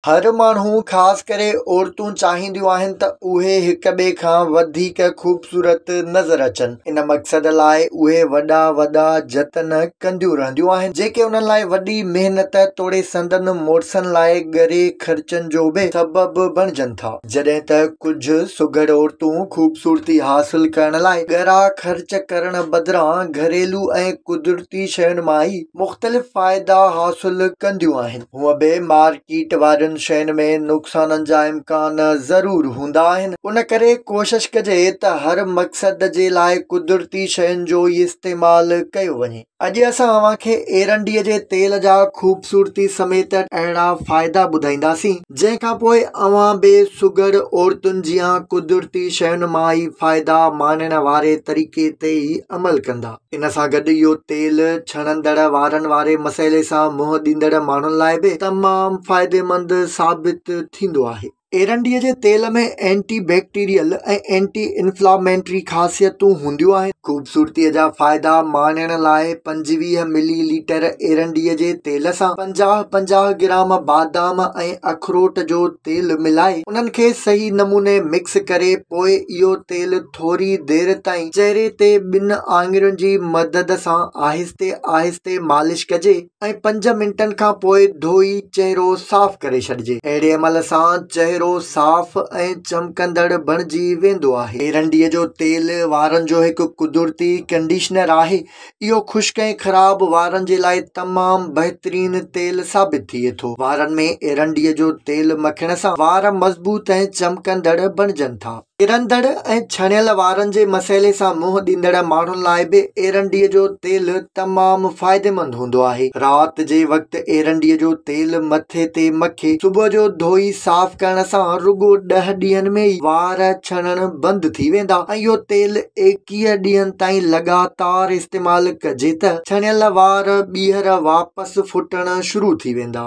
हर माण्हू ख़ासि करे औरतूं चाहींदियूं आहिनि त उहे हिक ॿिए खां वधीक ख़ूबसूरत नज़र अचनि। इन मक़सद लाइ उहे वॾा वॾा जतन कंदियूं रहंदियूं आहिनि, जेके उन्हनि लाइ वॾी महिनत तोड़े संदनि मुड़सनि लाइ ॻरे ख़र्चनि जो बि सबबु बणिजनि था। जॾहिं त कुझु सुघड़ औरतूं ख़ूबसूरती हासिल करण लाइ ॻरा ख़र्च करण बदिरां घरेलू ऐं कुदरती शयुनि मां ई मुख़्तलिफ़ फ़ाइदा हासिल कंदियूं आहिनि। हूअं बि मार्केट वारनि शयुनि में नुक़साननि जा इम्कान ज़रूर हूंदा आहिनि। उन करे कोशिश कजे त हर मक़सद जे लाइ कुदरती शयुनि जो ई इस्तेमाल कयो वञे। अॼु असां अव्हांखे एरंडीअ जे तेल जा ख़ूबसूरती समेत अहिड़ा फ़ाइदा ॿुधाईंदासीं, जंहिंखां पोइ अव्हां बि सुघड़ औरतुनि जियां कुदरती शयुनि मां ई फ़ाइदा माणण वारे तरीक़े ते ई अमल कंदा। इन सां गॾु इहो तेल छणंदड़ वारनि वारे मसइले सां मुंहुं ॾींदड़ माण्हुनि लाइ बि तमामु फ़ाइदेमंद साबित थींदो आहे। एरंडीअ जे तेल में एंटी बैक्टीरियल ऐं एंटी इंफ्लामेटरी ख़ासियतूं हूंदियूं आहिनि। ख़ूबसूरतीअ जा फ़ाइदा माणण लाइ 25 मिलीलीटर एरंडीअ जे तेल सां 50-50 ग्राम बादाम ऐं अखरोट जो तेल मिलाए उन्हनि खे सही नमूने मिक्स करे पोइ इहो तेल थोरी देरि ताईं चेहरे ते 2 आङुरियुनि जी मदद सां आहिस्ते आहिस्ते मालिश कजे ऐं 5 मिंटनि खां पोइ धोई चेहरो साफ़ करे छॾिजे। अहिड़े अमल सां चेहरो साफ़ ऐं चमकंदड़ बणिजी वेंदो आहे। एरंडीअ जो तेल वारनि जो हिकु कुदरती कंडीशनर आहे। इहो ख़ुश्क ऐं ख़राब वारनि जे लाइ तमामु बहितरीन तेल साबित थिए थो। वारनि में एरंडीअ जो तेल मखण सां वार मज़बूत ऐं चमकंदड़ बणिजनि था। किरंदड़ ऐं छणियल वारनि जे मसइले सां मुंहुं ॾींदड़ माण्हुनि लाइ बि एरंडीअ जो तेल तमामु फ़ाइदेमंद हूंदो आहे। राति जे वक़्तु एरंडीअ जो तेल मथे ते मखे सुबुह जो धोई साफ़ करण सां रुगो 10 ॾींहंनि में ई वार छणण बंदि थी वेंदा ऐं इहो तेल 21 ॾींहंनि ताईं लगातार इस्तेमाल कजे त छणियल वार ॿीहर वापसि फुटण शुरू थी वेंदा।